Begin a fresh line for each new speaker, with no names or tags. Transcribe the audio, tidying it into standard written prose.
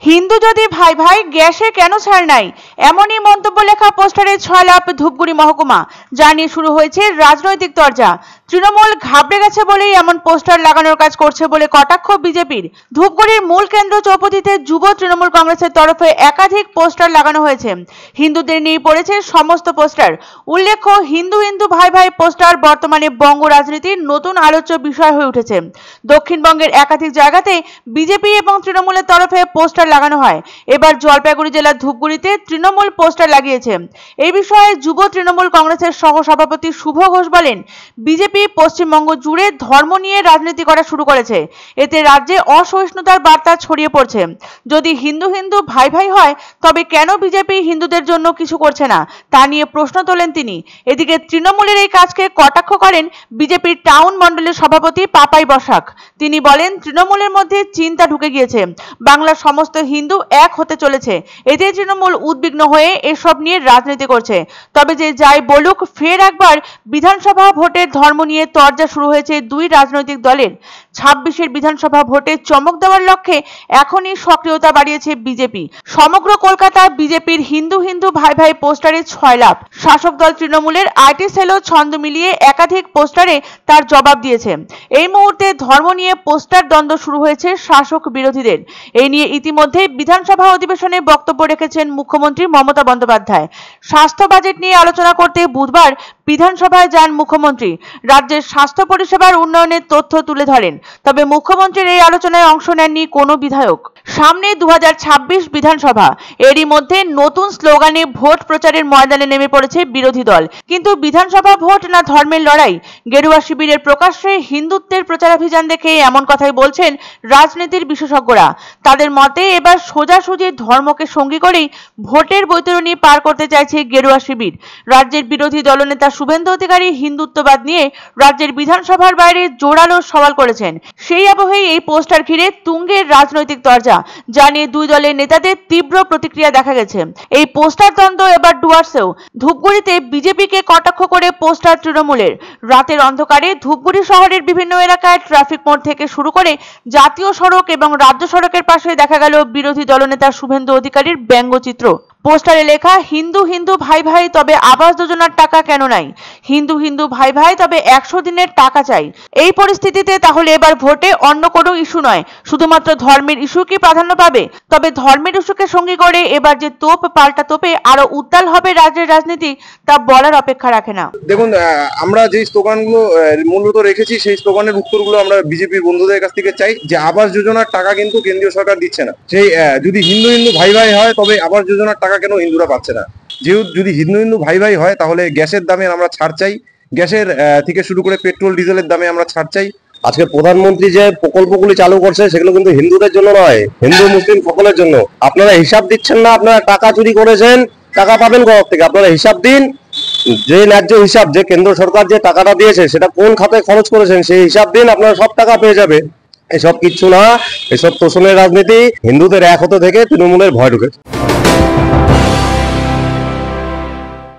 হিন্দু যদি ভাই ভাই গ্যাসে কেন ছাড় নাই, এমনই মন্তব্য লেখা পোস্টারে ছয়লাপ ধূপগুড়ি মহকুমা, যা নিয়ে শুরু হয়েছে রাজনৈতিক চর্চা। তৃণমূল ঘাবড়ে গেছে বলেই এমন পোস্টার লাগানোর কাজ করছে বলে কটাক্ষ বিজেপির। ধূপগুড়ির মূল কেন্দ্র চৌপতিতে যুব তৃণমূল কংগ্রেসের তরফে একাধিক পোস্টার লাগানো হয়েছে। হিন্দুদের নিয়ে পড়েছে সমস্ত পোস্টার। উল্লেখ্য, হিন্দু হিন্দু ভাই ভাই পোস্টার বর্তমানে বঙ্গ রাজনীতির নতুন আলোচ্য বিষয় হয়ে উঠেছে। দক্ষিণবঙ্গের একাধিক জায়গাতে বিজেপি এবং তৃণমূলের তরফে পোস্টার লাগানো হয়। এবার জলপাইগুড়ি জেলার ধূপগুড়িতে তৃণমূল পোস্টার লাগিয়েছে। এই বিষয়ে যুব তৃণমূল কংগ্রেসের সহসভাপতি শুভ ঘোষ বলেন, বিজেপি পশ্চিমবঙ্গ জুড়ে ধর্ম নিয়ে রাজনীতি করা শুরু করেছে। এতে রাজ্যে অসহিষ্ণুতার বার্তা ছড়িয়ে পড়ছে। যদি হিন্দু হিন্দু ভাই ভাই হয়, তবে কেন বিজেপি হিন্দুদের জন্য কিছু করছে না, তা নিয়ে প্রশ্ন তোলেন তিনি। এদিকে তৃণমূলের এই কাজকে কটাক্ষ করেন বিজেপির টাউন মণ্ডলের সভাপতি পাপাই বসাক। তিনি বলেন, তৃণমূলের মধ্যে চিন্তা ঢুকে গিয়েছে, বাংলার সমস্ত হিন্দু এক হতে চলেছে। এতে তৃণমূল উদ্বিগ্ন হয়ে এসব নিয়ে রাজনীতি করছে। তবে যে যাই বলুক, ফের একবার বিধানসভা ভোটের ধর্ম নিয়ে তরজা শুরু হয়েছে দুই রাজনৈতিক দলের। 26-এর বিধানসভা ভোটে চমক দেওয়ার লক্ষ্যে এখনই সক্রিয়তা বাড়িয়েছে বিজেপি। সমগ্র কলকাতা বিজেপির হিন্দু হিন্দু ভাই ভাই পোস্টারে ছয়লাপ। শাসক দল তৃণমূলের আইটি সেলও ছন্দ মিলিয়ে একাধিক পোস্টারে তার জবাব দিয়েছে। এই মুহূর্তে ধর্ম নিয়ে পোস্টার দ্বন্দ্ব শুরু হয়েছে শাসক বিরোধীদের। এই নিয়ে ইতিমধ্যে বিধানসভা অধিবেশনে বক্তব্য রেখেছেন মুখ্যমন্ত্রী মমতা বন্দ্যোপাধ্যায়। স্বাস্থ্য বাজেট নিয়ে আলোচনা করতে বুধবার বিধানসভায় যান মুখ্যমন্ত্রী। রাজ্যের স্বাস্থ্য পরিষেবার উন্নয়নের তথ্য তুলে ধরেন। তবে মুখ্যমন্ত্রীর এই আলোচনায় অংশ নেননি কোনো বিধায়ক। সামনে 2026 বিধানসভা। এরই মধ্যে নতুন স্লোগানে ভোট প্রচারের ময়দানে নেমে পড়েছে বিরোধী দল। কিন্তু বিধানসভা ভোট না ধর্মের লড়াই? গেরুয়া শিবিরের প্রকাশ্যে হিন্দুত্বের প্রচারাভিযান দেখে এমন কথাই বলছেন রাজনীতির বিশেষজ্ঞরা। তাদের মতে এবার সোজাসুজি ধর্মকে সঙ্গী করেই ভোটের বৈতরণী পার করতে চাইছে গেরুয়া শিবির। রাজ্যের বিরোধী দলনেতা শুভেন্দু অধিকারী হিন্দুত্ববাদ নিয়ে রাজ্যের বিধানসভার বাইরে জোরালো সওয়াল করেছেন। সেই আবহেই এই পোস্টার ঘিরে তুঙ্গের রাজনৈতিক তরজা, যা নিয়ে দুই দলের নেতাদের তীব্র প্রতিক্রিয়া দেখা গেছে। এই পোস্টার দ্বন্দ্ব এবার ডুয়ার্সেও। ধূপগুড়িতে বিজেপিকে কটাক্ষ করে পোস্টার তৃণমূলের। রাতের অন্ধকারে ধূপগুড়ি শহরের বিভিন্ন এলাকায় ট্রাফিক মোড় থেকে শুরু করে জাতীয় সড়ক এবং রাজ্য সড়কের পাশে দেখা গেল বিরোধী দলনেতা শুভেন্দু অধিকারীর ব্যঙ্গচিত্র। পোস্টারে লেখা, হিন্দু হিন্দু ভাই ভাই তবে আবাস যোজনার টাকা কেন নাই? হিন্দু হিন্দু ভাই ভাই তবে 100 দিনের টাকা চাই। এই পরিস্থিতিতে তাহলে এবার ভোটে অন্য কোনো ইস্যু নয়, শুধুমাত্র ধর্মের ইস্যু কি প্রাধান্য পাবে? তবে ধর্মের ইস্যুকে সঙ্গী করে এবার যে তোপ পাল্টা তোপে আরো উত্তাল হবে রাজ্যের রাজনীতি, তা বলার অপেক্ষা রাখে না।
দেখুন, আমরা যে স্লোগানগুলো মূলত রেখেছি, সেই স্লোগানের উত্তরগুলো আমরা বিজেপির বন্ধুদের কাছ থেকে চাই। যে আবাস যোজনার টাকা কিন্তু কেন্দ্রীয় সরকার দিচ্ছে না। সেই যদি হিন্দু হিন্দু ভাই ভাই হয়, তবে আবাস যোজনার টাকা কেন হিন্দুরা পাচ্ছে না? যেহেতু যদি হিন্দু হিন্দু ভাই ভাই হয়, তাহলে গ্যাসের দামে আমরা ছাড় চাই। গ্যাসের থেকে শুরু করে পেট্রোল ডিজেলের দামে আমরা ছাড় চাই।
আজকে প্রধানমন্ত্রী যে প্রকল্পগুলি চালু করছে, সেগুলো কিন্তু হিন্দুদের জন্য নয়, হিন্দু মুসলিম সকলের জন্য। আপনারা হিসাব দিচ্ছেন না, আপনারা টাকা চুরি করেছেন, টাকা পাবেন কোথা থেকে? আপনারা হিসাব দিন। যে ন্যায্য হিসাব, যে কেন্দ্র সরকার যে টাকাটা দিয়েছে সেটা কোন খাতে খরচ করেছেন, সেই হিসাব দিন, আপনারা সব টাকা পেয়ে যাবে। এসব কিচ্ছু না, এসব তোষণের রাজনীতি। হিন্দুদের এক হতে থেকে তৃণমূলের ভয় ঢুকেছে।